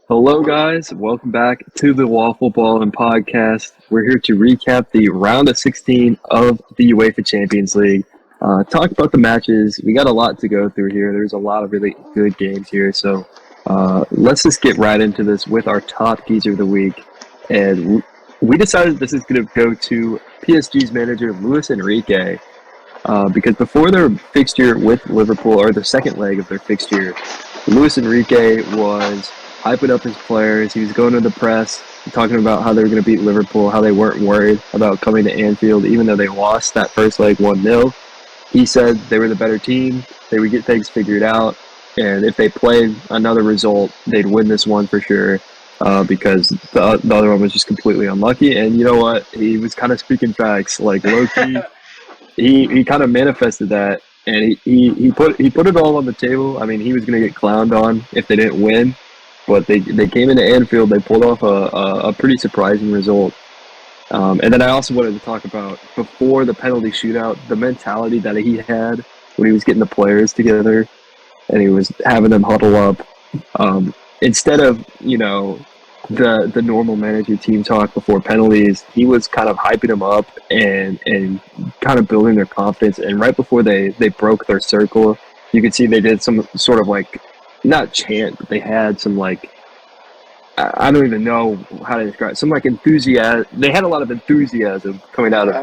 Hello, guys. Welcome back to the WaffleBalling podcast. We're here to recap the round of 16 of the UEFA Champions League. Talk about the matches. We got a lot to go through here. There's a lot of really good games here. So let's just get right into this with our top geezer of the week. And we decided this is going to go to PSG's manager, Luis Enrique, because before their fixture with Liverpool, or the second leg of their fixture, Luis Enrique was hyping up his players. He was going to the press, talking about how they were going to beat Liverpool, how they weren't worried about coming to Anfield, even though they lost that first leg 1-0. He said they were the better team. They would get things figured out. And if they played another result, they'd win this one for sure, because the other one was just completely unlucky. And you know what? He was kind of speaking facts. Like, low-key, he kind of manifested that. And he put it all on the table. I mean, he was going to get clowned on if they didn't win, but they came into Anfield. They pulled off a pretty surprising result. And then I also wanted to talk about, before the penalty shootout, the mentality that he had when he was getting the players together and he was having them huddle up. Instead of, the normal manager team talk before penalties, he was kind of hyping them up and kind of building their confidence. And right before they broke their circle, you could see they did some sort of, like, not chant, but they had some, like, I don't even know how to describe it. Some, like, enthusiasm. They had a lot of enthusiasm coming out of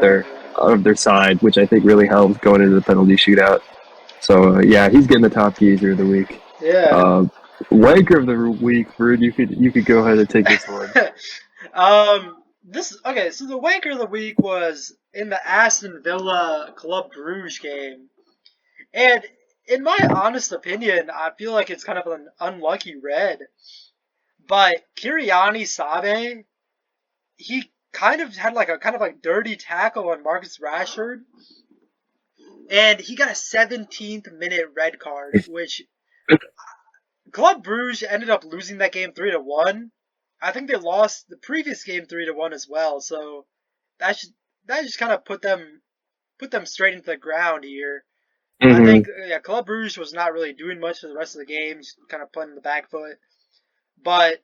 their side, which I think really helped going into the penalty shootout. So yeah, he's getting the top geezer of the week. Yeah. Wanker of the week, Bird. You could go ahead and take this one. This okay. So the wanker of the week was in the Aston Villa Club Bruges game, and in my honest opinion, I feel like it's kind of an unlucky red. But Kiriani Sabe, he kind of had like a kind of like dirty tackle on Marcus Rashford, and he got a 17th minute red card, which Club Bruges ended up losing that game 3-1. I think they lost the previous game 3-1 as well. So that just kind of put them straight into the ground here. I Mm-hmm. think Club Bruges was not really doing much for the rest of the game, just kind of putting in the back foot. But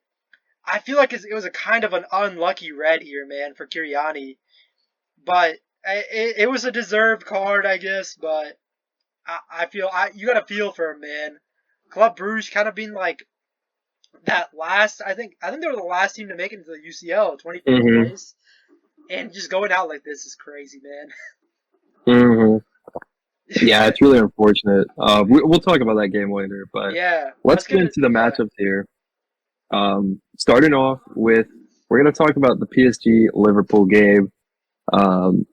I feel like it was a kind of an unlucky red here, man, for Kiriani. But it was a deserved card, I guess. But I feel you got to feel for him, man. Club Bruges kind of being like that last. I think they were the last team to make it into the UCL, 24th Mm-hmm. place, and just going out like this is crazy, man. Mm-hmm. Yeah, it's really unfortunate. We'll talk about that game later, but Yeah, let's let's get get it. into the Yeah, matchups here. Starting off with, we're going to talk about the PSG Liverpool game. Um,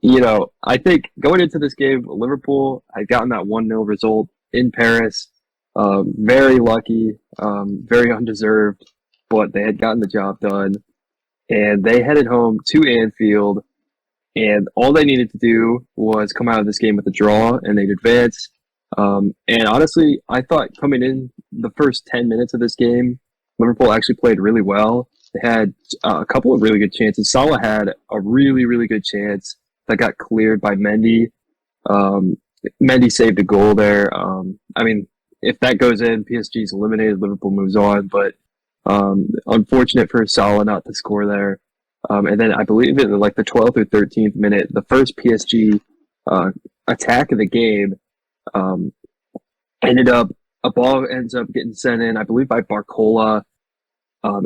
I think going into this game, Liverpool had gotten that 1-0 result in Paris. Very lucky, very undeserved, but they had gotten the job done. And they headed home to Anfield, and all they needed to do was come out of this game with a draw, and they'd advance. And honestly, I thought coming in the first 10 minutes of this game, Liverpool actually played really well. They had a couple of really good chances. Salah had a really, really good chance that got cleared by Mendy. Um, Mendy saved a goal there. I mean, if that goes in, PSG's eliminated. Liverpool moves on, but unfortunate for Salah not to score there. And then I believe in like the 12th or 13th minute, the first PSG uh, attack of the game um, ended up, a ball ends up getting sent in, I believe, by Barcola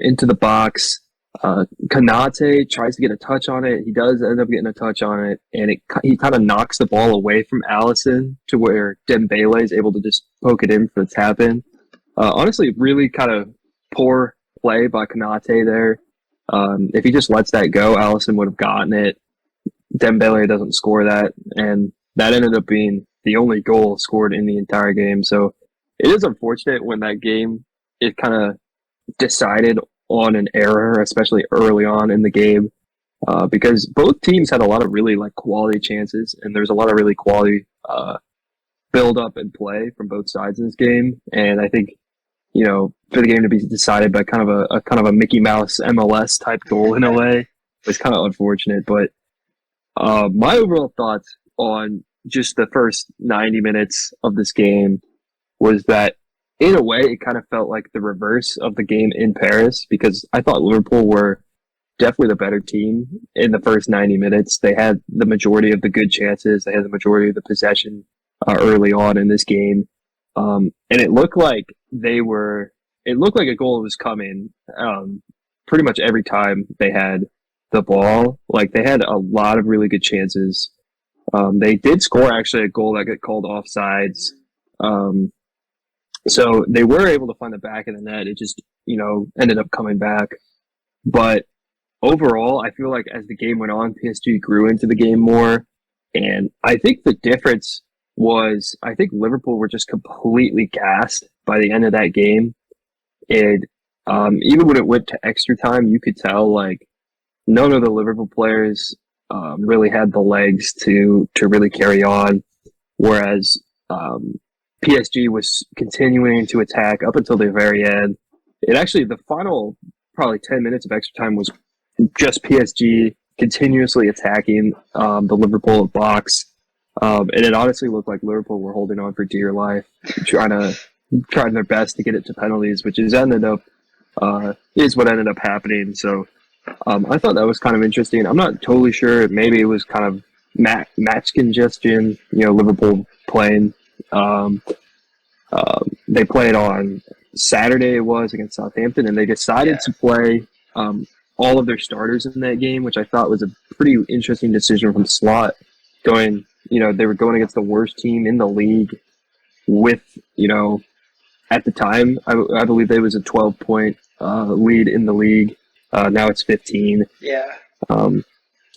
into the box. Kanate tries to get a touch on it. He does end up getting a touch on it, and he kind of knocks the ball away from Allison to where Dembele is able to just poke it in for the tap in. Honestly, really kind of poor play by Kanate there. If he just lets that go, Allison would have gotten it. Dembele doesn't score that, and that ended up being the only goal scored in the entire game. So it is unfortunate when that game, it kind of decided on an error, especially early on in the game, because both teams had a lot of really like quality chances, and there's a lot of really quality build up and play from both sides in this game. And I think, for the game to be decided by kind of a kind of a Mickey Mouse MLS type goal in a way was kind of unfortunate. But my overall thoughts on just the first 90 minutes of this game was that in a way, it kind of felt like the reverse of the game in Paris because I thought Liverpool were definitely the better team in the first 90 minutes. They had the majority of the good chances. They had the majority of the possession early on in this game. And it looked like it looked like a goal was coming pretty much every time they had the ball. Like they had a lot of really good chances. They did score actually a goal that got called offsides. Um, so they were able to find the back of the net. It just, ended up coming back. But overall, I feel like as the game went on, PSG grew into the game more. And I think the difference was, I think Liverpool were just completely gassed by the end of that game. And even when it went to extra time, you could tell like none of the Liverpool players really had the legs to really carry on. Whereas PSG was continuing to attack up until the very end. It actually, the final probably 10 minutes of extra time was just PSG continuously attacking the Liverpool box. And it honestly looked like Liverpool were holding on for dear life, trying their best to get it to penalties, which is what ended up happening. So I thought that was kind of interesting. I'm not totally sure. Maybe it was kind of match congestion, Liverpool playing. They played on Saturday, it was against Southampton, and they decided to play all of their starters in that game, which I thought was a pretty interesting decision from Slot. They were going against the worst team in the league with, at the time, I believe there was a 12-point lead in the league. Now it's 15. Yeah.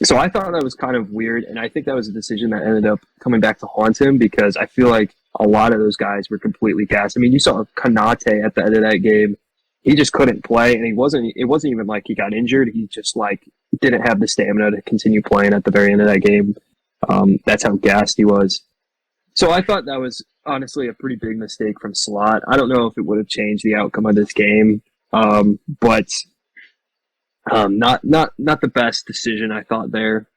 So I thought that was kind of weird, and I think that was a decision that ended up coming back to haunt him because I feel like a lot of those guys were completely gassed. I mean, you saw Konate at the end of that game. He just couldn't play, and it wasn't even like he got injured. He just like didn't have the stamina to continue playing at the very end of that game. That's how gassed he was. So I thought that was honestly a pretty big mistake from Slot. I don't know if it would have changed the outcome of this game, but not the best decision I thought there.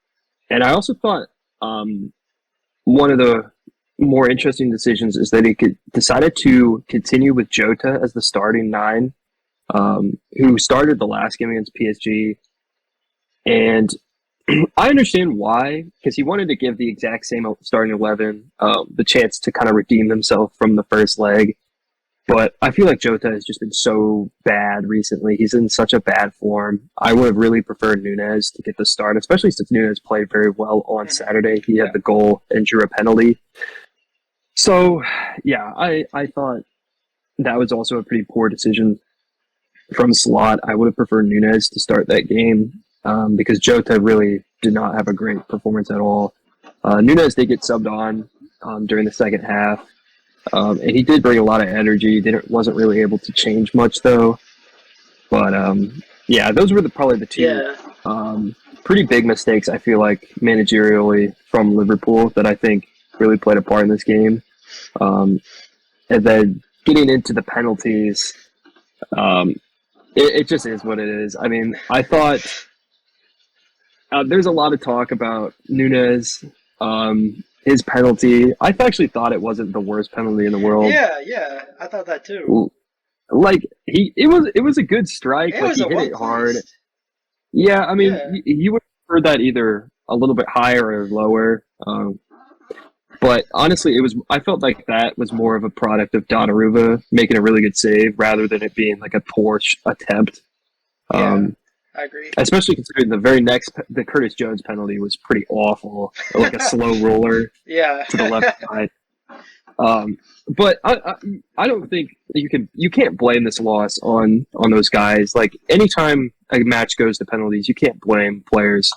And I also thought one of the more interesting decisions is that he decided to continue with Jota as the starting nine, who started the last game against PSG. And I understand why, because he wanted to give the exact same starting 11 the chance to kind of redeem himself from the first leg. But I feel like Jota has just been so bad recently. He's in such a bad form. I would have really preferred Nunez to get the start, especially since Nunez played very well on Saturday. He had the goal and drew a penalty. So, yeah, I thought that was also a pretty poor decision from Slot. I would have preferred Nunez to start that game because Jota really did not have a great performance at all. Nunez did get subbed on during the second half. And he did bring a lot of energy. Wasn't really able to change much though. But yeah, those were probably the two pretty big mistakes I feel like managerially from Liverpool that I think really played a part in this game. And then getting into the penalties, it just is what it is. I mean, I thought there's a lot of talk about Nunez. His penalty, I actually thought it wasn't the worst penalty in the world. Yeah, I thought that too. Like it was a good strike. It like was he a hit it hard. one-placed. Yeah, I mean, you would have heard that either a little bit higher or lower. But honestly, I felt like that was more of a product of Donnarumma making a really good save rather than it being like a poor attempt. I agree. Especially considering the Curtis Jones penalty was pretty awful, like a slow roller to the left side. But I don't think you can't blame this loss on those guys. Like anytime a match goes to penalties, you can't blame players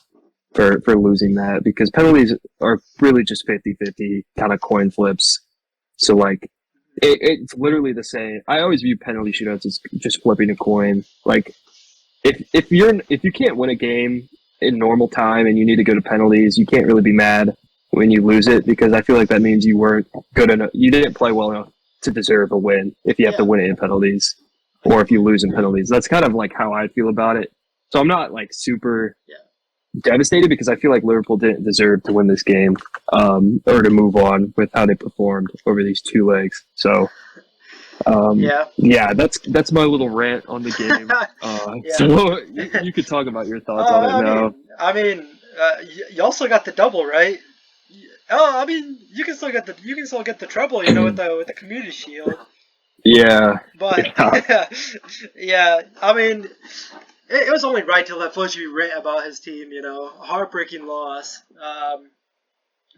for losing that because penalties are really just 50-50 kind of coin flips. So like it's literally the same. I always view penalty shootouts as just flipping a coin. Like if you can't win a game in normal time and you need to go to penalties, you can't really be mad when you lose it because I feel like that means you weren't good enough. You didn't play well enough to deserve a win if you have to win it in penalties or if you lose in penalties. That's kind of like how I feel about it. So I'm not like super devastated because I feel like Liverpool didn't deserve to win this game or to move on with how they performed over these two legs. So Yeah. Yeah, that's my little rant on the game. Yeah. So you could talk about your thoughts on it now. You also got the double, right? Oh, I mean, you can still get the treble, with the community shield. Yeah, But yeah. yeah, I mean, it was only right to let Fletcher rant about his team. A heartbreaking loss.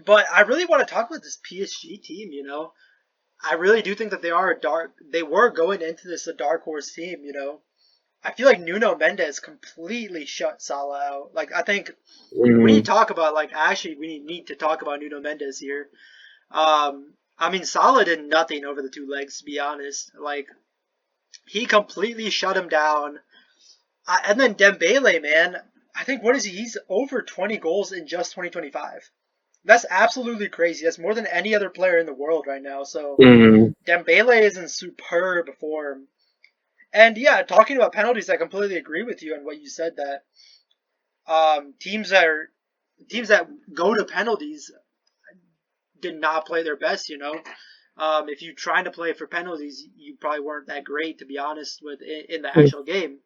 But I really want to talk about this PSG team. I really do think that they were going into this a dark horse team. I feel like Nuno Mendes completely shut Salah out. Like I think we need Mm, to talk about actually we need to talk about Nuno Mendes here. I mean Salah did nothing over the two legs to be honest. Like he completely shut him down. And then Dembele, man, I think what is he? He's over 20 goals in just 2025. That's absolutely crazy. That's more than any other player in the world right now. So mm, Dembele is in superb form. And yeah, talking about penalties, I completely agree with you on what you said that teams that go to penalties did not play their best. If you're trying to play for penalties, you probably weren't that great to be honest with in the actual game,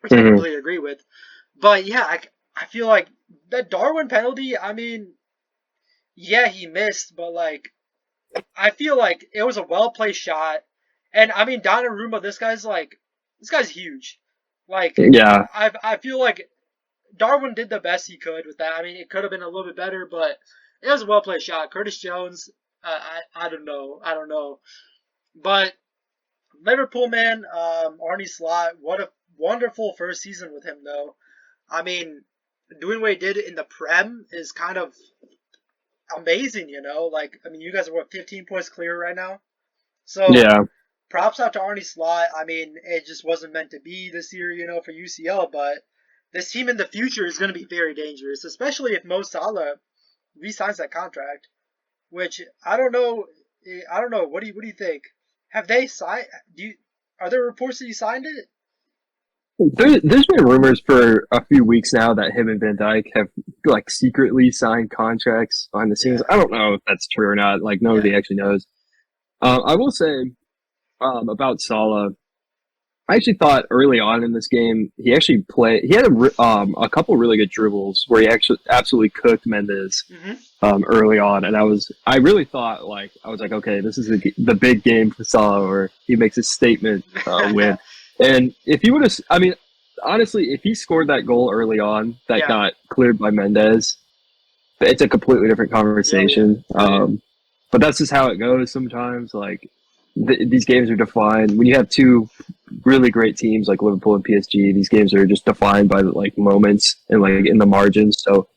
which I mm. completely agree with. But yeah, I feel like that Darwin penalty. I mean, yeah, he missed, but I feel like it was a well placed shot. And I mean, Donnarumma, this guy's huge. Like Yeah, I feel like Darwin did the best he could with that. I mean, it could have been a little bit better, but it was a well played shot. Curtis Jones, I don't know, but Liverpool man, Arnie Slot, what a wonderful first season with him though. I mean, doing what he did in the Prem is kind of amazing. Like I mean, you guys are 15 points clear right now. So yeah. props out to Arnie Slot. I mean, it just wasn't meant to be this year, for UCL, but this team in the future is going to be very dangerous, especially if Mo Salah re-signs that contract. Which I don't know. I don't know. What do you think? Have they signed? Are there reports that he signed it? There's been rumors for a few weeks now that him and Van Dyke have like secretly signed contracts behind the scenes. Yeah, I don't know if that's true or not. Like yeah, nobody actually knows. I will say about Salah. I actually thought early on in this game he actually played. He had a couple really good dribbles where he actually absolutely cooked Mendes hmm early on, and I really thought I was like, okay, this is the big game for Salah, where he makes a statement win. And if he would have, I mean, honestly, if he scored that goal early on that yeah. got cleared by Mendes, it's a completely different Oh yeah, conversation. oh yeah. But that's just how it goes sometimes. These games are defined when you have two really great teams like Liverpool and PSG. These games are just defined by like moments and like in the margins. So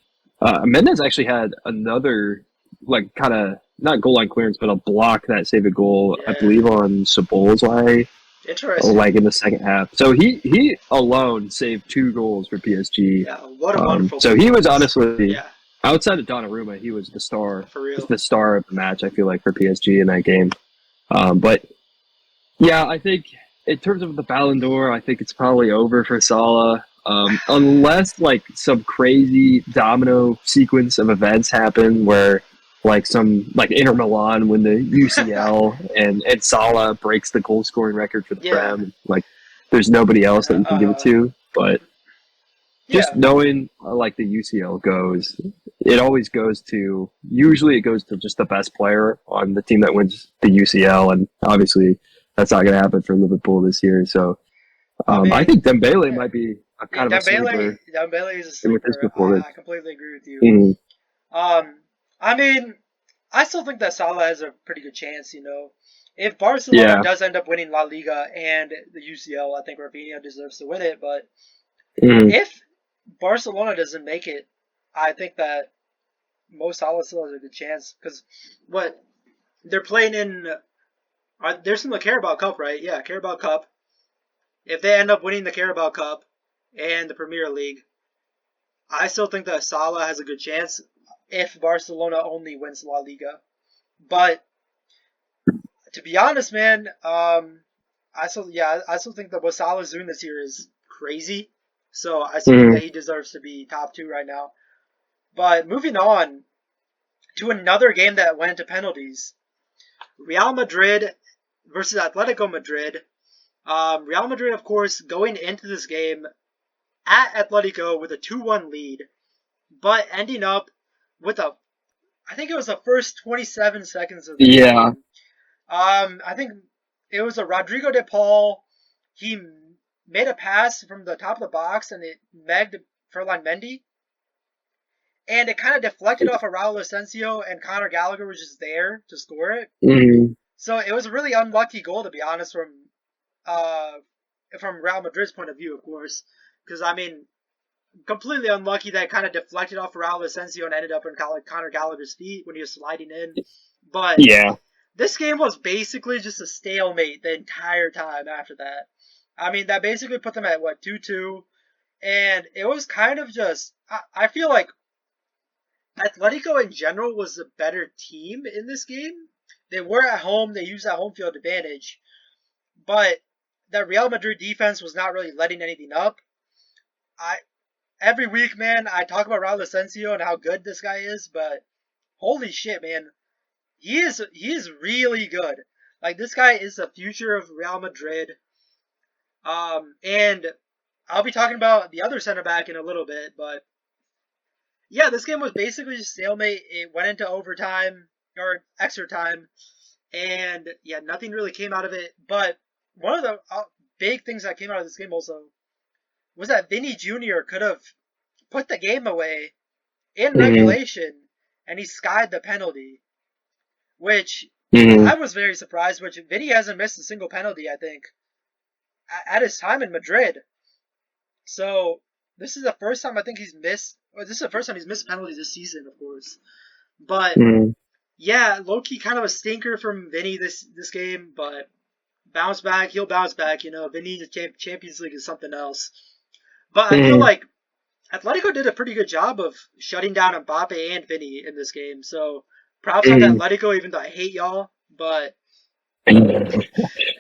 Mendes actually had another like kind of not goal line clearance, but a block that saved a goal, I Yeah. believe, on Sabolzai, Interesting. like in the second half. So he alone saved two goals for PSG. Yeah. What a wonderful So he was performance. honestly Yeah, outside of Donnarumma, he was for real. the star of the match. I feel like for PSG in that game. But yeah, I think in terms of the Ballon d'Or, I think it's probably over for Salah. Unless like some crazy domino sequence of events happen where like some like Inter Milan win the UCL and Salah breaks the goal scoring record for the Yeah. Prem. Like there's nobody else that you can give it Uh. to. But just Yeah. knowing like the UCL goes, it always goes to usually it goes to just the best player on the team that wins the UCL, and obviously that's not going to happen for Liverpool this year. So I I mean, think Dembele yeah. might be a Yeah, kind of a sleeper Dembele is a with his sleeper. performance. I completely agree with you. Mm, Um, I mean, I still think that Salah has a pretty good chance. If Barcelona yeah. does end up winning La Liga and the UCL, I think Rafinha deserves to win it. But Mm, if Barcelona doesn't make it, I think that Mo Salah still has a good chance because what they're playing in, there's in the Carabao Cup, right? Yeah, Carabao Cup. If they end up winning the Carabao Cup and the Premier League, I still think that Salah has a good chance if Barcelona only wins La Liga. But to be honest, man, I still think that what Salah's doing this year is crazy. So I still think mm, that he deserves to be top two right now. But moving on to another game that went to penalties. Real Madrid versus Atletico Madrid. Real Madrid, of course, going into this game at Atletico with a 2-1 lead, but ending up with I think it was the first 27 seconds of the Yeah. game. I think it was a Rodrigo de Paul. He made a pass from the top of the box and it megged Ferland Mendy. And it kind of deflected off of Raul Asensio, and Conor Gallagher was just there to score it. Mm-hmm. So it was a really unlucky goal, to be honest, uh, from Real Madrid's point of view, of course. Because, I mean, completely unlucky that it kind of deflected off Raul Asensio and ended up in Conor Gallagher's feet when he was sliding in. But Yeah. this game was basically just a stalemate the entire time after that. I mean, that basically put them at, 2-2. And it was kind of just, I feel like Atletico in general was the better team in this game. They were at home, they used that home field advantage. But the Real Madrid defense was not really letting anything up. I Every week, man, I talk about Raul Asensio and how good this guy is, but holy shit, man, he is really good. Like this guy is the future of Real Madrid. And I'll be talking about the other center back in a little bit, but yeah, this game was basically just stalemate. It went into overtime or extra time, and yeah, nothing really came out of it. But one of the big things that came out of this game also was that Vinny Jr. could have put the game away in Mm-hmm. regulation, and he skied the penalty, which Mm-hmm. I was very surprised. Which Vinny hasn't missed a single penalty, I think, at his time in Madrid. So this is the first time I think he's missed. Or this is the first time he's missed a penalty this season, of course. But Mm-hmm. yeah, low-key kind of a stinker from Vinny this game, but bounce back. He'll bounce back. Vinny in the Champions League is something else. But I feel Mm-hmm. like Atletico did a pretty good job of shutting down Mbappe and Vinny in this game. So props out to Mm-hmm. Atletico, even though I hate y'all. But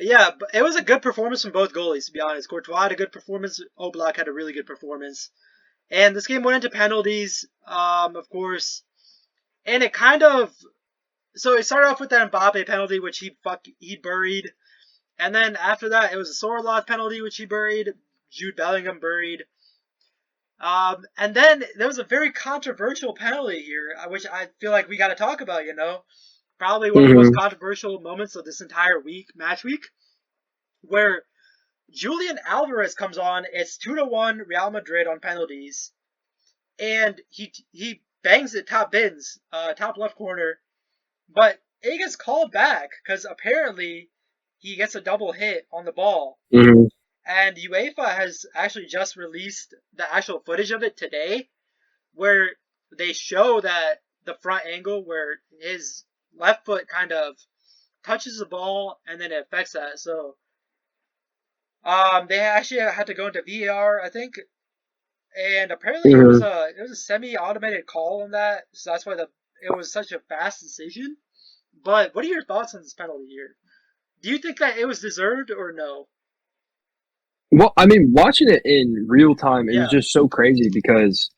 yeah, but it was a good performance from both goalies, to be honest. Courtois had a good performance. Oblak had a really good performance. And this game went into penalties, of course. And it kind of so it started off with that Mbappe penalty, which he buried, and then after that it was a Sorloth penalty, which he buried. Jude Bellingham buried. And then there was a very controversial penalty here, which I feel like we got to talk about. Probably one of the most Mm-hmm. controversial moments of this entire match week, where Julian Alvarez comes on. It's 2-1 Real Madrid on penalties, and he bangs it top bins, top left corner. But it gets called back because apparently he gets a double hit on the ball. Mm-hmm. And UEFA has actually just released the actual footage of it today, where they show that the front angle where his left foot kind of touches the ball and then it affects that. So they actually had to go into VAR, I think, and apparently Mm-hmm. it was a semi-automated call on that, so that's why it was such a fast decision. But what are your thoughts on this penalty here? Do you think that it was deserved or no? Well, I mean, watching it in real time, it was Yeah, just so crazy because,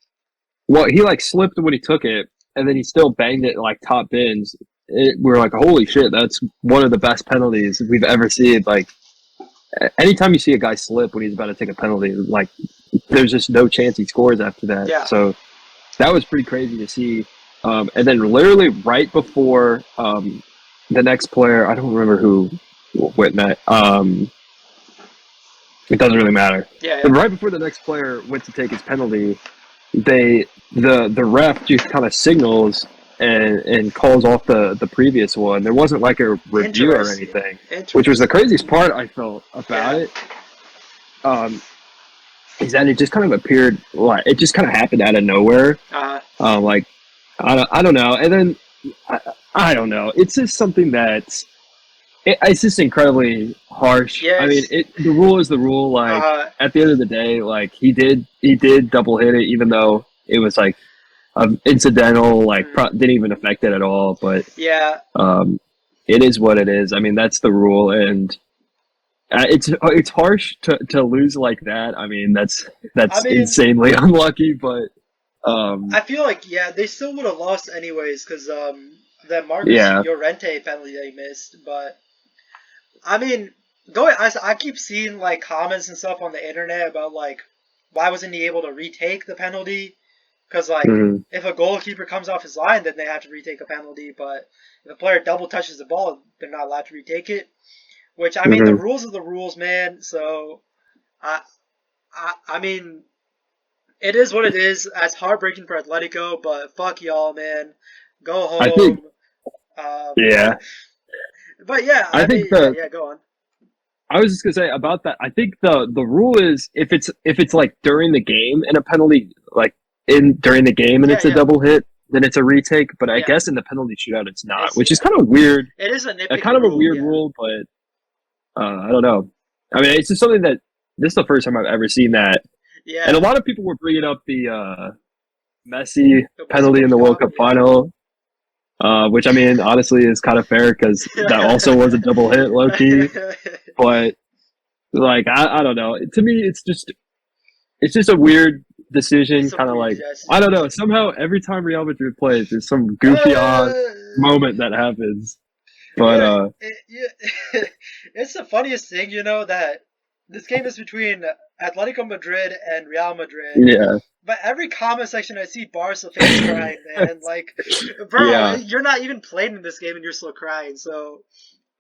well, he like slipped when he took it, and then he still banged it like top bins. We were like, holy shit, that's one of the best penalties we've ever seen. Like, anytime you see a guy slip when he's about to take a penalty, like, there's just no chance he scores after that. yeah. So that was pretty crazy to see. And then literally right before the next player, I don't remember who went that. It doesn't really matter. Yeah, But yeah. right before the next player went to take his penalty, the ref just kind of signals and calls off the previous one. There wasn't like a review or Interesting. anything, which was the Interesting. craziest part I felt about Yeah. it. Um, is that it just kind of appeared like it just kind of happened out of nowhere. Like I don't know, and then I, I don't know. It's just something that it's just incredibly harsh. I mean, Yes. the rule is the rule. Like Uh, at the end of the day, like he did double hit it, even though it was like incidental. Like mm, didn't even affect it at all. But yeah. um, it is what it is. I mean, that's the rule, and it's harsh to lose like that. I mean, I that's mean, insanely unlucky. But I feel like yeah, they still would have lost anyways because that Marcus yeah. Llorente penalty they missed. But I mean, going. I keep seeing like comments and stuff on the internet about like why wasn't he able to retake the penalty? Because like Hmm. if a goalkeeper comes off his line, then they have to retake a penalty. But if a player double touches the ball, they're not allowed to retake it. Which I mean, the Hmm. rules are the rules, man. So I I mean, it is what it is. That's heartbreaking for Atletico, but fuck y'all, man. Go I think, home. Um, yeah, but yeah, I I think mean, yeah, yeah, go on. I was just gonna say about that. I think the rule is if it's like during the game and a penalty like in during the game and Yeah, it's a yeah, double hit, then it's a retake. But I yeah. guess in the penalty shootout, it's not, It's which is yeah. kind of weird. It is a A nitpicky kind of a rule, weird yeah. rule, but I don't know. I mean, it's just something that this is the first time I've ever seen that, and a Yeah. lot of people were bringing up the Messi The Messi penalty in World the World Cup, Cup yeah. final, which I mean, honestly, is kind of fair because that also was a double hit, low key. But like, I don't know. To me, it's just a weird decision. It's a Kind of weird like I don't decision. know. Somehow, every time Real Madrid plays, there's some goofy odd Uh, moment that happens. But yeah, yeah, it's the funniest thing, that this game is between Atletico Madrid and Real Madrid. yeah, But every comment section I see Barca fans crying, man. Like, bro, yeah. you're not even playing in this game and you're still crying. So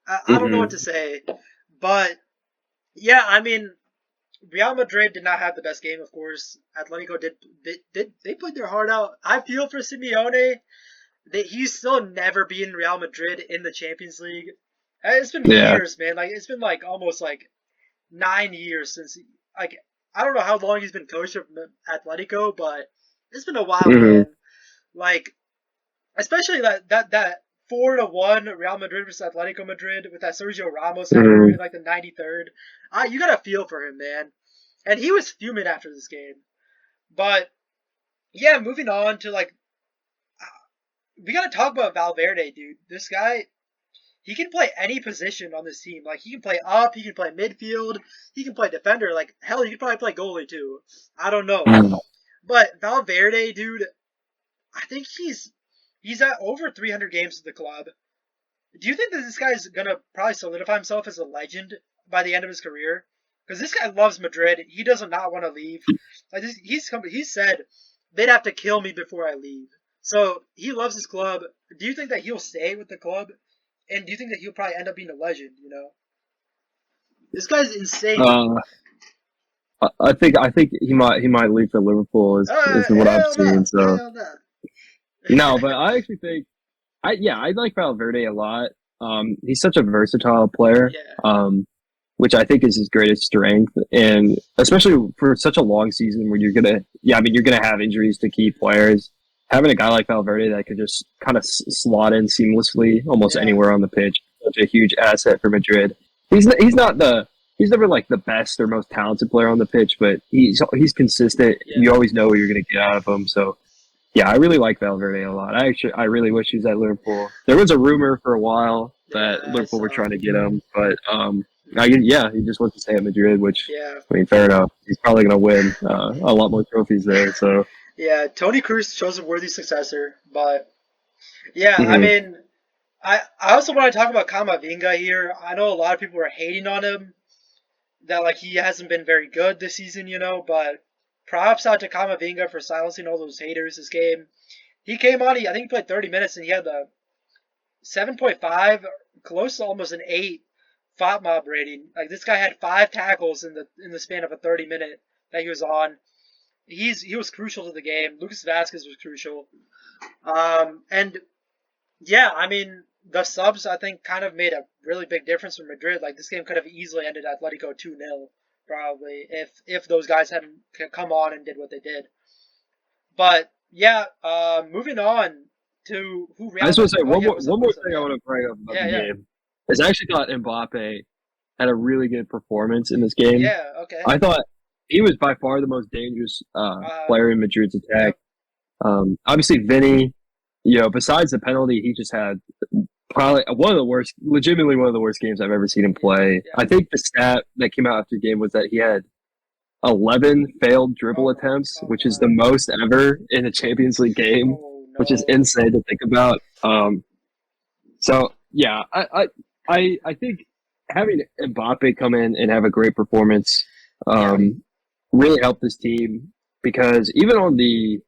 I don't know what to Hmm. say. But yeah, I mean, Real Madrid did not have the best game, of course. Atletico did they played their heart out. I feel for Simeone that he's still never beaten Real Madrid in the Champions League. It's been Yeah. years, man. Like it's been like almost like 9 years since like I don't know how long he's been coach of Atletico, but it's been a while, Hmm. man. Like especially that 4-1 Real Madrid versus Atletico Madrid with that Sergio Ramos header in Hmm. like the 93rd. You gotta feel for him, man. And he was fuming after this game. But yeah, moving on to like we gotta talk about Valverde, dude. This guy, he can play any position on this team. Like he can play up, he can play midfield, he can play defender. Like hell, he could probably play goalie too. I don't know, but Valverde, dude, I think he's at over 300 games with the club. Do you think that this guy's gonna probably solidify himself as a legend by the end of his career? Because this guy loves Madrid. He does not want to leave. Like he's said they'd have to kill me before I leave. So he loves his club. Do you think that he'll stay with the club? And do you think that he'll probably end up being a legend? This guy's insane. Uh, I think he might leave for Liverpool is what I've Hell seen. no, So hell no. no, but I actually think I like Valverde a lot. He's such a versatile player. Yeah, Which I think is his greatest strength, and especially for such a long season where you're gonna have injuries to key players. Having a guy like Valverde that could just kind of slot in seamlessly almost yeah, anywhere on the pitch, such a huge asset for Madrid. He's never like the best or most talented player on the pitch, but he's consistent. You yeah. always know what you're gonna get out of him. So yeah, I really like Valverde a lot. I really wish he was at Liverpool. There was a rumor for a while Yeah, that I Liverpool were saw. trying to get him, but yeah, he just wants to stay at Madrid, which Yeah, I mean, fair enough. He's probably going to win a lot more trophies there. So, yeah. Tony Cruz chose a worthy successor, but yeah, I mhm. mean, I also want to talk about Kamavinga here. I know a lot of people are hating on him that like he hasn't been very good this season, but props out to Kamavinga for silencing all those haters this game. He came on, I think he played 30 minutes and he had the 7.5, close to almost an 8 FOT mob rating. Like this guy had 5 tackles in the span of a 30-minute that he was on. He was crucial to the game. Lucas Vasquez was crucial. And yeah, I mean, the subs, I think, kind of made a really big difference for Madrid. Like, this game could have easily ended Atletico 2-0, probably, if those guys hadn't come on and did what they did. But, yeah, moving on to who I Real just want to Madrid. say Oh, yeah, one more what's up, thing I yeah. want to bring up about Yeah, the yeah. game is I actually thought Mbappe had a really good performance in this game. Yeah, okay. I thought he was by far the most dangerous player in Madrid's attack. Yep. Obviously, Vinny, besides the penalty, he just had probably one of the worst, legitimately one of the worst games I've ever seen him Yeah, play. yeah. I think the stat that came out after the game was that he had 11 failed dribble attempts, Oh, which is the wow. most ever in a Champions League game, Oh, which is no. insane to think about. So yeah, I think having Mbappe come in and have a great performance Yeah. really helped this team because even on the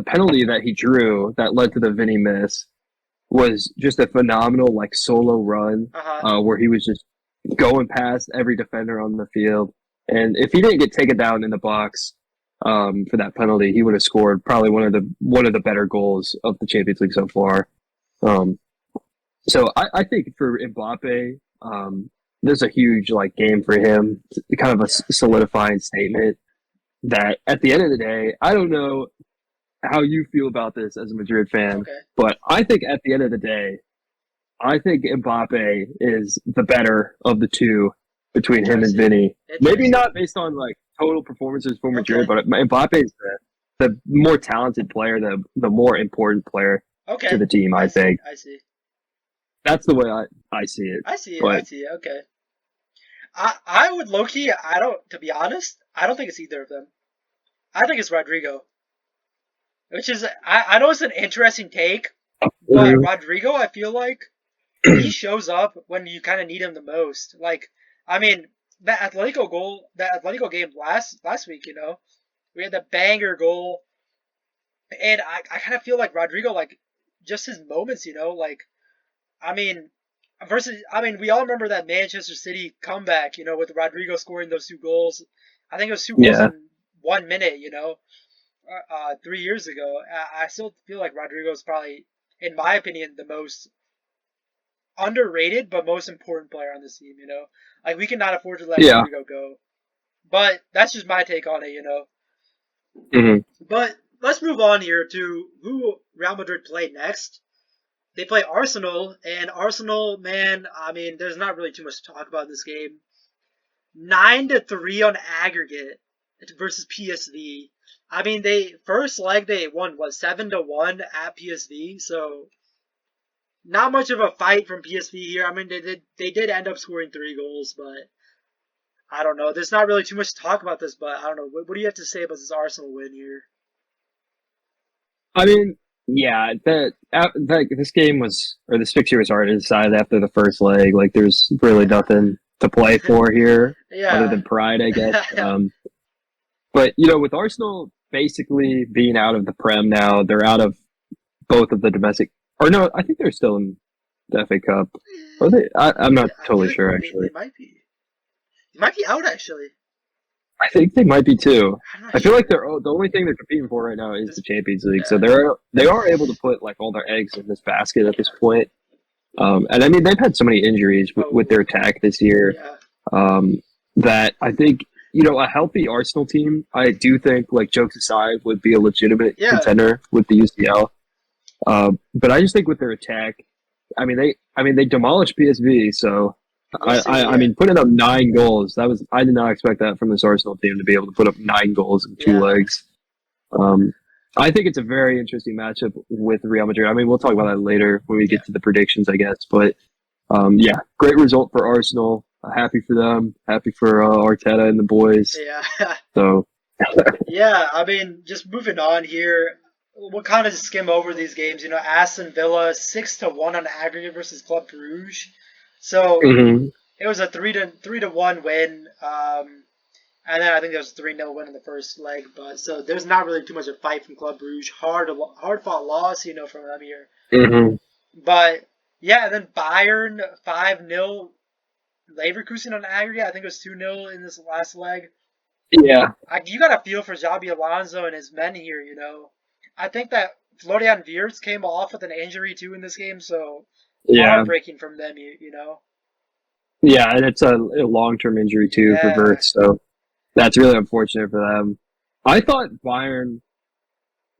penalty that he drew that led to the Vinny miss was just a phenomenal like solo run Uh-huh. where he was just going past every defender on the field. And if he didn't get taken down in the box for that penalty, he would have scored probably one of the better goals of the Champions League so far. Um, so I think for Mbappe, this is a huge like game for him, kind of a Yeah. solidifying statement that at the end of the day, I don't know how you feel about this as a Madrid fan, Okay. but I think at the end of the day, I think Mbappe is the better of the two between him and Interesting. Vinny. Maybe Interesting. not based on like total performances for Madrid, Okay. but Mbappe is the more talented player, the more important player to Okay. the team. I I see. think I see. that's the way I see it. I see it. I But see it. Okay. I would low key. I don't. To be honest, I don't think it's either of them. I think it's Rodrigo, which is I know it's an interesting take, but mhm. Rodrigo, I feel like he shows up when you kind of need him the most. Like, I mean, that Atletico game last week, we had the banger goal, and I kind of feel like Rodrigo, like, just his moments, like, I mean, we all remember that Manchester City comeback, with Rodrigo scoring those two goals. I think it was two goals Yeah, in 1 minute, 3 years ago. I still feel like Rodrigo is probably, in my opinion, the most underrated but most important player on this team. Like we cannot afford to let yeah. Rodrigo go. But that's just my take on it. Hmm. But let's move on here to who Real Madrid play next. They play Arsenal, and Arsenal, man, I mean, there's not really too much to talk about in this game. 9-3 on aggregate versus PSV. I mean, they first leg they won 7-1 at PSV, so not much of a fight from PSV here. I mean, they did end up scoring 3 goals, but I don't know. There's not really too much to talk about this, but I don't know. What do you have to say about this Arsenal win here? I mean, yeah, this game was or this fixture was already decided after the first leg. Like, there's really Yeah. nothing to play for here other Yeah. than pride, I guess. But with Arsenal basically being out of the Prem now, they're out of both of the domestic. Or no, I think they're still in the FA Cup. Are they? I'm not I feel totally like sure they actually. might be. They might be out actually. I think they might be too. I'm not I feel like sure. they're the only thing they're competing for right now is This, the Champions League. So yeah. they are able to put like all their eggs in this basket at this point. And I mean they've had so many injuries with Oh, their attack this year yeah. um, that I think a healthy Arsenal team. I do think like jokes aside would be a legitimate Yeah. contender with the UCL. But I just think with their attack, I mean they demolished PSV. So We'll see. I Yeah. mean putting up 9 goals. I did not expect that from this Arsenal team to be able to put up 9 goals in two Yeah. legs. Um, I think it's a very interesting matchup with Real Madrid. I mean, we'll talk about that later when we Yeah. get to the predictions, I guess. But yeah, great result for Arsenal. Happy for them. Happy for Arteta and the boys. Yeah. So Yeah. I mean, just moving on here. We'll kind of skim over these games. Aston Villa 6-1 on aggregate versus Club Brugge. So mhm. it was a three to one win. And then I think there was a 3-0 win in the first leg. But so there's not really too much of a fight from Club Brugge. Hard fought loss, from them here. Mhm. But yeah, and then Bayern 5-0 Leverkusen on aggregate. I think it was 2-0 in this last leg. Yeah, You got to feel for Xabi Alonso and his men here. I think that Florian Wirtz came off with an injury too in this game, so yeah, heartbreaking from them. You know. yeah, and it's a long-term injury too for Yeah, Verts, so that's really unfortunate for them. I thought Bayern.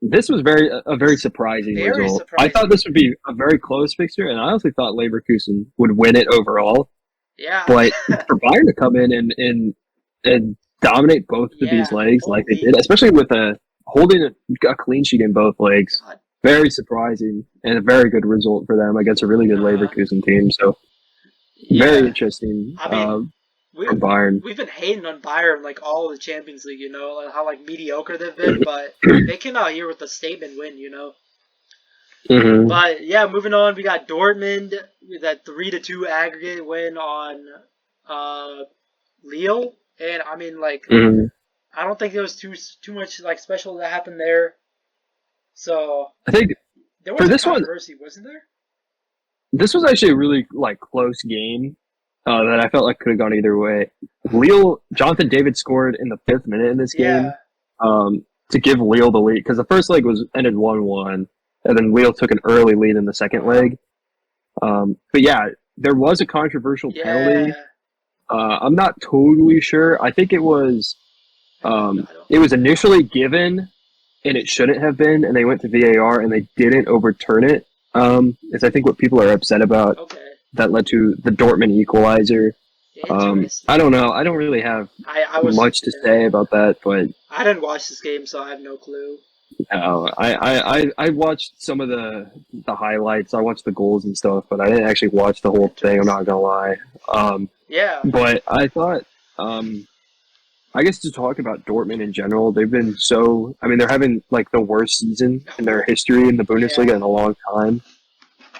This was a very surprising very result. I thought surprising. this would be a very close fixture, and I honestly thought Leverkusen would win it overall. Yeah, But for Bayern to come in and dominate both of these yeah. legs like they did, Holy especially with holding a clean sheet in both legs, God. very surprising and a very good result for them against a really good Uh, Leverkusen team. So very yeah. interesting I mean, we from Bayern. we've been hating on Bayern like all of the Champions League. Like how like mediocre they've been, but they came out here with a statement win. Hmm. But yeah, moving on, we got Dortmund with that 3-2 aggregate win on uh, Lille, and I mean, like, Hmm. I don't think there was too much like special that happened there. So I think there for was a this one, controversy, wasn't there? this was actually a really like close game that I felt like could have gone either way. Lille, Jonathan David scored in the 5th minute in this game Yeah. to give Lille the lead because the first leg was ended 1-1, and then Lille took an early lead in the second Uh huh. leg. But yeah, there was a controversial penalty. Yeah. I'm not totally sure. I think I don't. it was initially given and it shouldn't have been, and they went to VAR and they didn't overturn it. Is I think what people are upset about. Okay. That led to the Dortmund equalizer. I Interesting. don't know. I don't really have I was. much to say about that, but I didn't watch this game, so I have no clue. I watched some of the highlights. I watched the goals and stuff, but I didn't actually watch the whole thing. I'm not Interesting. gonna lie. Yeah. But I thought, I guess to talk about Dortmund in general, they've been so. I mean, they're having like the worst season in their history in the Bundesliga Yeah. in a long time.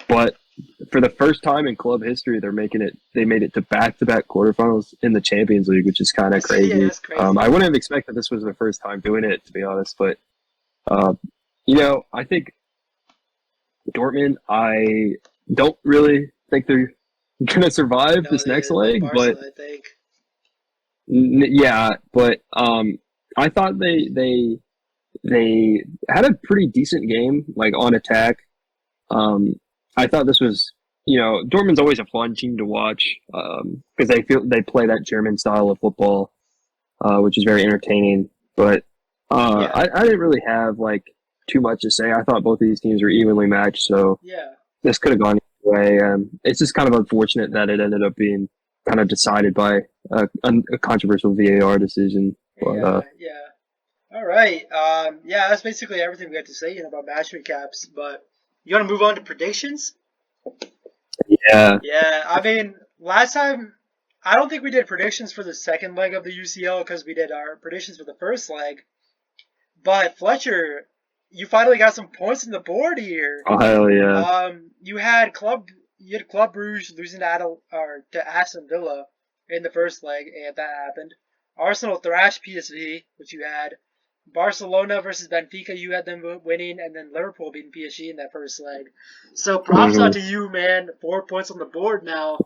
But for the first time in club history, they're making it. They made it to back-to-back quarterfinals in the Champions League, which is kind of Yeah, crazy. that's crazy. I wouldn't have expected this was their first time doing it, to be honest. But I think Dortmund. I don't really think they're gonna survive No, this next they like leg, but Barca, I think. yeah. But I thought they had a pretty decent game, like on attack. Um, I thought this was, Dortmund's always a fun team to watch because they play that German style of football, which is very entertaining. But Yeah. I didn't really have like too much to say. I thought both of these teams were evenly matched, so Yeah. this could have gone either way. It's just kind of unfortunate that it ended up being kind of decided by a controversial VAR decision. But Yeah. Yeah. All right. Yeah, that's basically everything we have to say about match recaps. But you want to move on to predictions? yeah, Yeah. I mean, last time I don't think we did predictions for the second leg of the UCL because we did our predictions for the first leg. But Fletcher, you finally got some points on the board here. oh hell yeah. You had Club Brugge losing to Aston Villa in the first leg, and that happened. Arsenal thrashed PSV, which you had. Barcelona versus Benfica, you had them winning, and then Liverpool beating PSG in that first leg. So props Hmm. out to you, man. 4 points on the board now.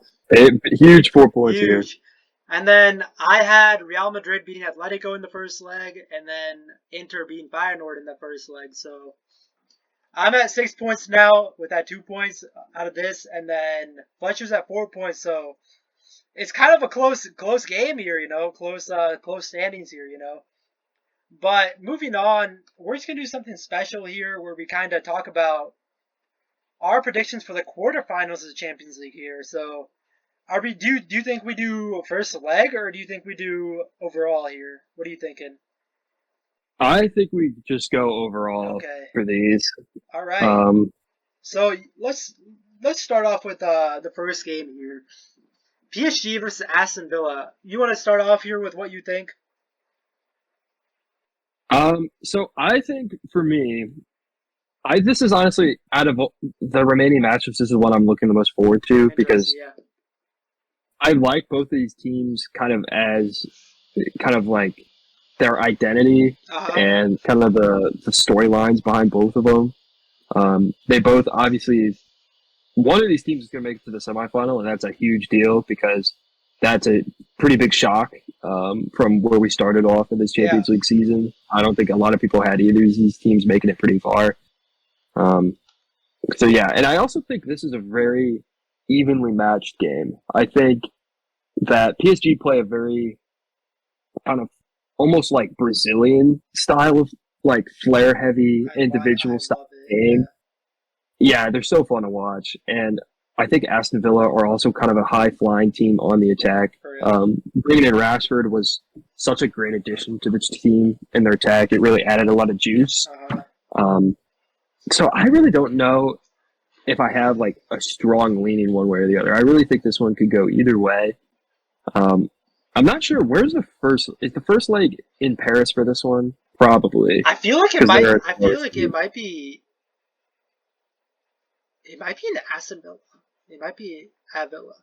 Huge 4 points here. Huge. And then I had Real Madrid beating Atletico in the first leg, and then Inter beating Feyenoord in the first leg. So I'm at 6 points now with that 2 points out of this, and then Fletcher's at 4 points. So it's kind of a close game here, close standings here. But moving on, we're just gonna do something special here, where we kind of talk about our predictions for the quarterfinals of the Champions League here. So are we do you think we do first leg, or do you think we do overall here? What are you thinking? I think we just go overall Okay. for these. All right. Um, So let's start off with the first game here. PSG versus Aston Villa. You want to start off here with what you think? so I think for me, this is honestly out of the remaining matchups, this is what I'm looking the most forward to because Interesting, yeah. I like both of these teams kind of as kind of like their identity Uh huh. and kind of the storylines behind both of them. They both obviously one of these teams is going to make it to the semifinal, and that's a huge deal because that's a pretty big shock from where we started off in this Yeah. Champions League season. I don't think a lot of people had either of these teams making it pretty far. Um, so yeah, and I also think this is a very evenly matched game. I think that PSG play a very kind of almost like Brazilian style of like flair heavy I individual style love it. game. Yeah, they're so fun to watch, and I think Aston Villa are also kind of a high flying team on the attack. For real. Bringing in Rashford was such a great addition to this team and their attack. It really added a lot of juice. Uh huh. Um, so I really don't know if I have like a strong leaning one way or the other. I really think this one could go either way. Um, I'm not sure. Where's the first? Is the first leg in Paris for this one? Probably I feel like it because might. they're I feel like it might be. It might be in Aston Villa. It might be at Villa.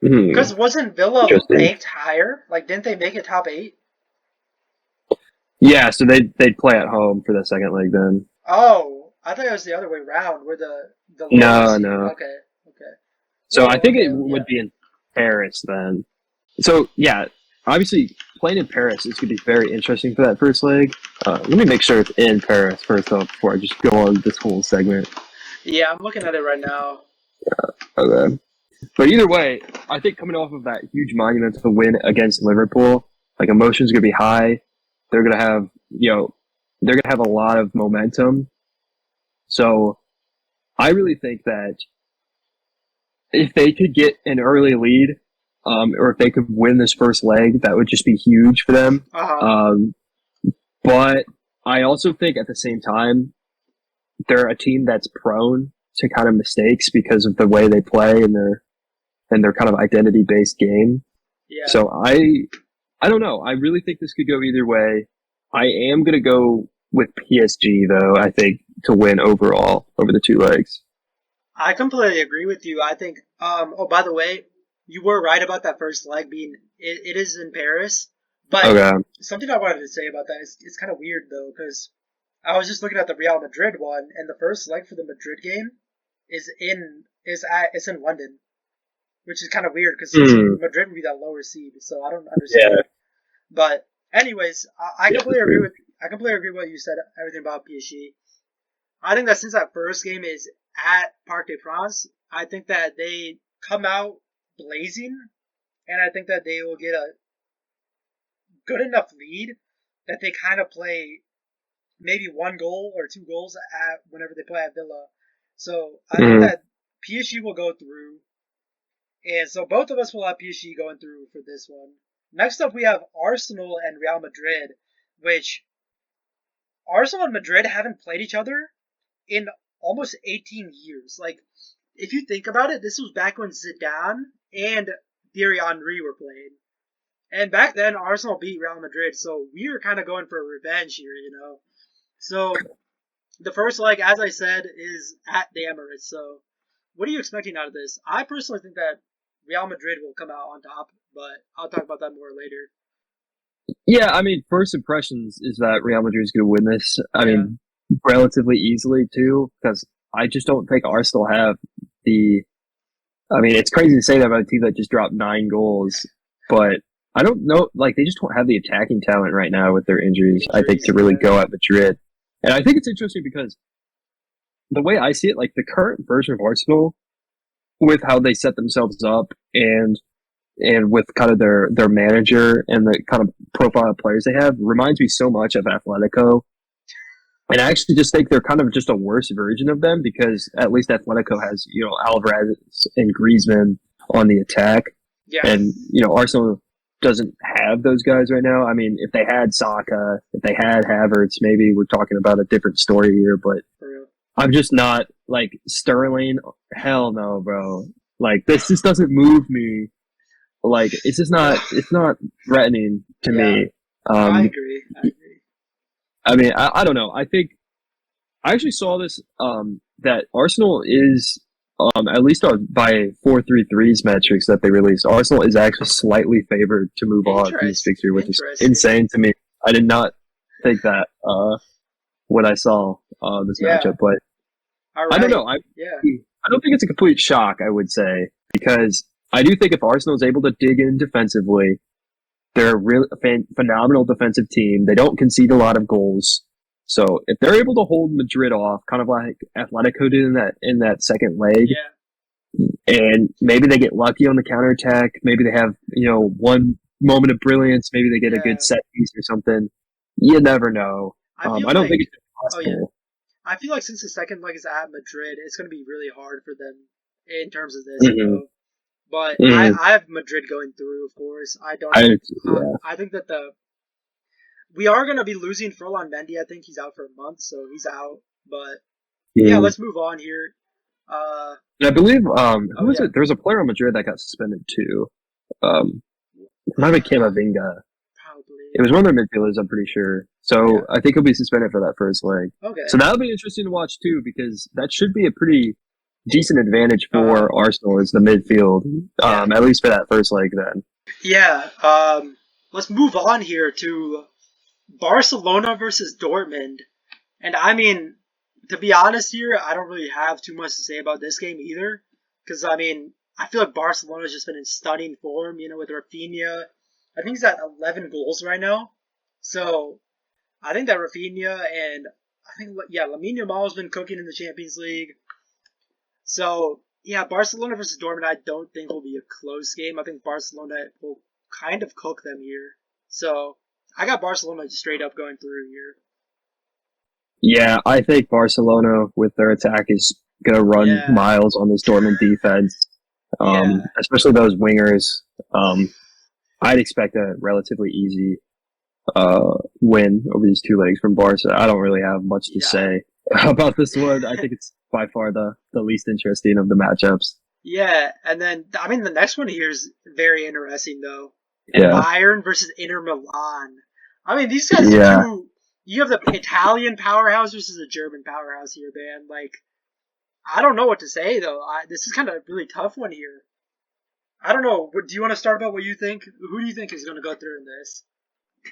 Hmm, Because wasn't Villa interesting. ranked higher? Like, didn't they make it top 8? Yeah, so they'd play at home for the second leg then. Oh, I thought it was the other way around, where the lower No, seed. no. Okay, okay. So I Well, think okay, it yeah. would be in Paris then. So yeah, obviously playing in Paris is going to be very interesting for that first leg. Let me make sure it's in Paris first off before I just go on this whole segment. Yeah, I'm looking at it right now. Okay. But either way, I think coming off of that huge monumental win against Liverpool, like emotions are going to be high. They're going to have, they're going to have a lot of momentum. So I really think that if they could get an early lead, or if they could win this first leg, that would just be huge for them. Uh huh. Um, but I also think at the same time, they're a team that's prone to kind of mistakes because of the way they play and their kind of identity based game. Yeah. So I don't know. I really think this could go either way. I am going to go with PSG though. I think to win overall over the two legs. I completely agree with you. I think. Oh, by the way, you were right about that first leg being. It is in Paris, but Okay. something I wanted to say about that is it's kind of weird though, because I was just looking at the Real Madrid one, and the first leg for the Madrid game is in London, which is kind of weird because since Hmm. Madrid would be that lower seed, so I don't understand. Yeah. But anyways, I Yeah. completely agree with what you said. Everything about PSG. I think that since that first game is at Parc des Princes, I think that they come out blazing, and I think that they will get a good enough lead that they kind of play maybe one goal or two goals at whenever they play at Villa. So I think Hmm. that PSG will go through, and so both of us will have PSG going through for this one. Next up, we have Arsenal and Real Madrid, which Arsenal and Madrid haven't played each other in almost 18 years. Like, if you think about it, this was back when Zidane and Thierry Henry were playing. And back then, Arsenal beat Real Madrid, so we were kind of going for revenge here, you know? So, the first leg, as I said, is at the Emirates. So, what are you expecting out of this? I personally think that Real Madrid will come out on top, but I'll talk about that more later. Yeah, I mean, first impressions is that Real Madrid is going to win this. I Yeah, mean, relatively easily too, because I just don't think Arsenal have the. I mean, it's crazy to say that about a team that just dropped 9 goals, but I don't know. Like, they just don't have the attacking talent right now with their injuries. I think injuries, to really yeah. go at Madrid, and I think it's interesting because the way I see it, like the current version of Arsenal, with how they set themselves up and with kind of their manager and the kind of profile of players they have reminds me so much of Atletico. And I actually just think they're kind of just a worse version of them because at least Atletico has, Alvarez and Griezmann on the attack. Yeah, And, Arsenal doesn't have those guys right now. I mean, if they had Saka, if they had Havertz, maybe we're talking about a different story here, but for real. I'm just not like Sterling. Hell no, bro. Like this just doesn't move me. Like No, it's not threatening to yeah, me. I Um, agree. I agree. I mean, I don't know. I think I actually saw this, that Arsenal is, at least by 4-3-3's metrics that they released, Arsenal is actually slightly favored to move on from this fixture, which is Interesting. insane to me. I did not think that, when I saw, this Yeah. matchup, but All I don't right. know. Yeah. I don't think it's a complete shock, I would say, because I do think if Arsenal is able to dig in defensively, they're a real phenomenal defensive team. They don't concede a lot of goals. So if they're able to hold Madrid off, kind of like Atletico did in that second leg, Yeah. and maybe they get lucky on the counterattack, maybe they have, one moment of brilliance, maybe they get a good Yeah. set piece or something. You never know. I feel I don't think like. it's Oh yeah. impossible. I feel like since the second leg is at Madrid, it's going to be really hard for them in terms of this, you Hmm. know. But Hmm. I have Madrid going through, of course. I don't. Yeah. I think that we are going to be losing Furlan Mendy. I think he's out for a month, so he's out. But yeah, Mm. let's move on here. Uh. And I believe, who Oh was yeah. it? There was a player on Madrid that got suspended too. Um, it might have been Camavinga. Probably. It was one of their midfielders, I'm pretty sure. So Yeah. I think he'll be suspended for that first leg. So Okay. that'll be interesting to watch too, because that should be a pretty decent advantage Uh huh. for Arsenal as the midfield, Yeah. at least for that first leg then. Yeah. Let's move on here to Barcelona versus Dortmund. And I mean, to be honest here, I don't really have too much to say about this game either. Because, I mean, I feel like Barcelona's just been in stunning form, with Rafinha. I think he's at 11 goals right now. So, I think that Rafinha and Lamine Yamal's been cooking in the Champions League. So, yeah, Barcelona versus Dortmund, I don't think will be a close game. I think Barcelona will kind of cook them here. So, I got Barcelona straight up going through here. Yeah, I think Barcelona with their attack is going to run Yeah, miles on this Dortmund defense, yeah. especially those wingers. Um, I'd expect a relatively easy win over these two legs from Barca. I don't really have much to Yeah. say about this one. I think it's by far the least interesting of the matchups. Yeah, and then I mean the next one here is very interesting though. Yeah, Bayern versus Inter Milan. I mean these guys are yeah. two. You have the Italian powerhouse versus the German powerhouse here, man. Like I don't know what to say though. This is kind of a really tough one here. I don't know. Do you want to start about what you think? Who do you think is going to go through in this?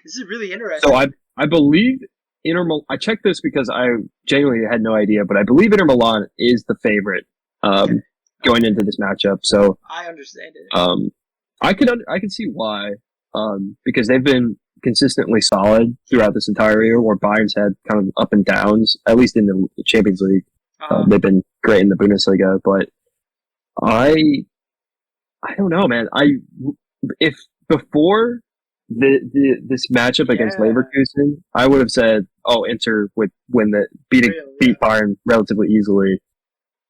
This is really So interesting. I believe I checked this because I genuinely had no idea, but I believe Inter Milan is the favorite Okay, going okay, into this matchup. So I understand it. um, I could see why, because they've been consistently solid Yeah. throughout this entire year, where Bayern's had kind of up and downs, at least in the Champions League. Uh They've been great in the Bundesliga, but I I don't know, man. If before this matchup against yeah. Leverkusen, I would have said, oh, Inter would win the Real. Yeah. beat Bayern relatively easily.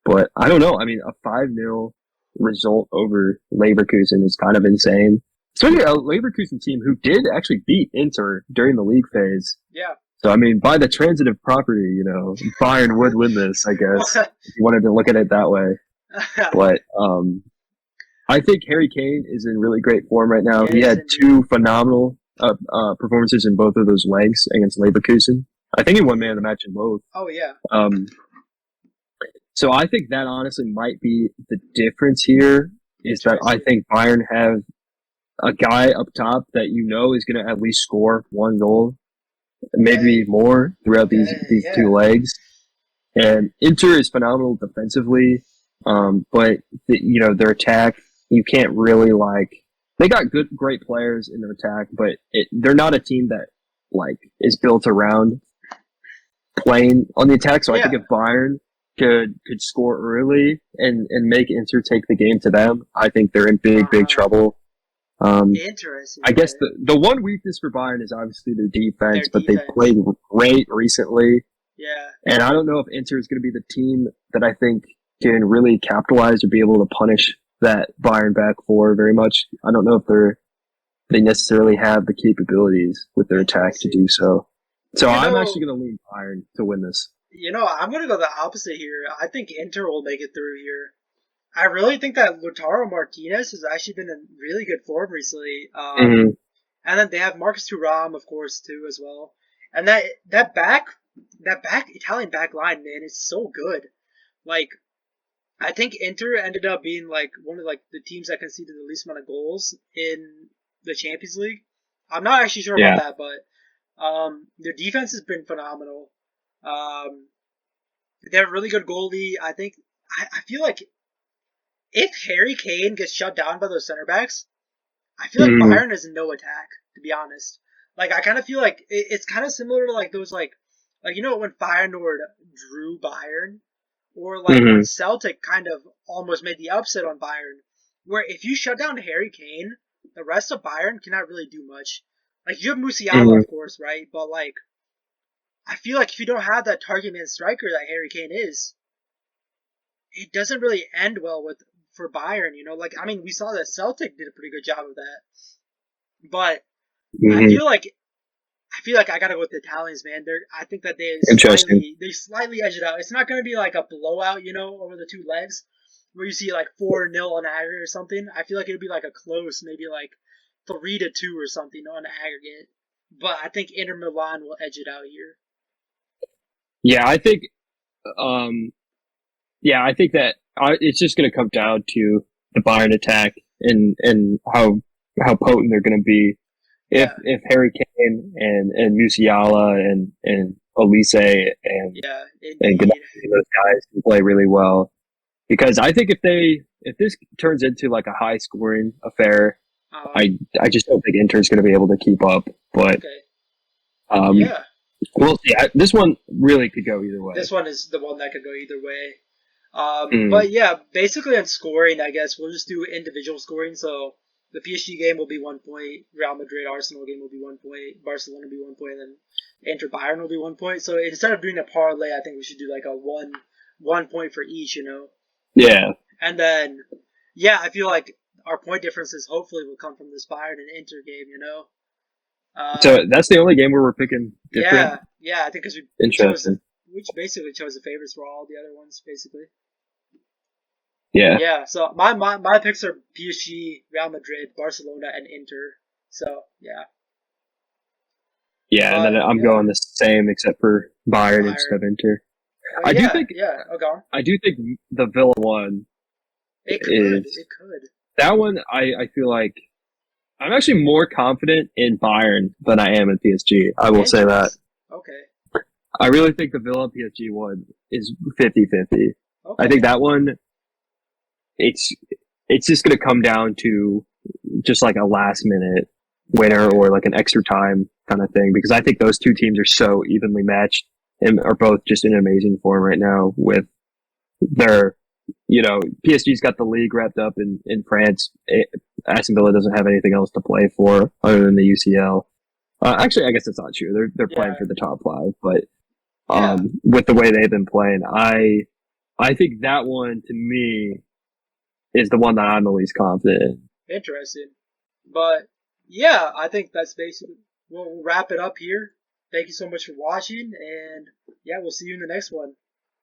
But I don't know. I mean, a 5-0 result over Leverkusen is kind of insane. Especially a Leverkusen team who did actually beat Inter during the league phase. Yeah. So, I mean, by the transitive property, Bayern would win this, I guess, if you wanted to look at it that way. But I think Harry Kane is in really great form right now. He Yes, had indeed. two phenomenal performances in both of those legs against Leverkusen. I think he won man of the match in both. Oh yeah. Um, so I think that honestly might be the difference here is that I Interesting. think Bayern have a guy up top that is going to at least score one goal, maybe Okay. more throughout Okay. these two Yeah. legs. And Inter is phenomenal defensively, but their attack you can't really they got great players in their attack, but they're not a team that is built around playing on the attack. So I think Yeah. if Bayern could score early and make Inter take the game to them, I think they're in big Uh-huh. trouble. Um, Interesting. I guess Okay. the one weakness for Bayern is obviously their Their defense, but they've defense. played great recently. Yeah. And I don't know if Inter is going to be the team that I think can really capitalize or be able to punish that Bayern back four very much. I don't know if they necessarily have the capabilities with their attack to Interesting. do so. So You I'm actually know. going to lean Bayern to win this. I'm gonna go the opposite here. I think Inter will make it through here. I really think that Lautaro Martinez has actually been in really good form recently. Mm-hmm. And then they have Marcus Thuram, of course, too, as well. And that back Italian back line, man, is so good. Like I think Inter ended up being like one of like the teams that conceded the least amount of goals in the Champions League. I'm not actually sure about Yeah. that, but their defense has been phenomenal. Um, they have a really good goalie. I feel like if Harry Kane gets shut down by those center backs, I feel like Mm-hmm. Bayern has no attack, to be honest. Like I kind of feel like it's kind of similar to like those like when Feyenoord drew Bayern, or like when Mm-hmm. Celtic kind of almost made the upset on Bayern, where if you shut down Harry Kane, the rest of Bayern cannot really do much. Like you have Musiala, Mm-hmm. of course, right? But like I feel like if you don't have that target man striker that Harry Kane is, it doesn't really end well with for Bayern. Like I mean, we saw that Celtic did a pretty good job of that, but I Mm-hmm. feel like I feel like I gotta go with the Italians, man. I think that Interesting. they slightly edge it out. It's not gonna be like a blowout, over the two legs, where you see like 4-0 on aggregate or something. I feel like it'll be like a close, maybe like 3-2 or something on aggregate. but I think Inter Milan will edge it out here. Yeah, I think. Um, yeah, I think that it's just going to come down to the Bayern attack and how potent they're going to be. Yeah, If Harry Kane and Musiala and Olise yeah, and indeed. Gnabry, those guys can play really well, because I think if this turns into like a high scoring affair, Uh, I just don't think Inter's going to be able to keep up. But okay. um, Yeah, we'll see. This one really could go either way. this one is the one that could go either way. Mm, But yeah, basically on scoring, I guess we'll just do individual scoring. So the PSG game will be 1 point, Real Madrid Arsenal game will be 1 point, Barcelona will be 1 point, and then Inter Bayern will be 1 point. So instead of doing a parlay, I think we should do like a 1 point for each, yeah. And then yeah, I feel like our point differences hopefully will come from this Bayern and Inter game. So Um, that's the only game where we're picking different. yeah, I think because Interesting. we basically chose the favorites for all the other ones, basically. Yeah. Yeah, so my picks are PSG, Real Madrid, Barcelona, and Inter. So yeah, Yeah, and then but I'm yeah, going the same except for Bayern instead Bayern. of Inter. But I do yeah, think yeah. Oh, go on. I do think the Villa one is It could. that one. I feel like I'm actually more confident in Bayern than I am in PSG. I will say that. Interest. Okay. I really think the Villa PSG one is 50-50. I think Okay. that one it's it's just going to come down to just like a last minute winner Okay. or like an extra time kind of thing, because I think those two teams are so evenly matched and are both just in amazing form right now with their, PSG's got the league wrapped up in France. Aston Villa doesn't have anything else to play for other than the UCL. Actually, I guess that's not true. They're playing Yeah. for the top five, but Yeah. with the way they've been playing, I think that one to me is the one that I'm the least confident in. Interesting. But yeah, I think that's basically we'll wrap it up here. Thank you so much for watching, and yeah, we'll see you in the next one.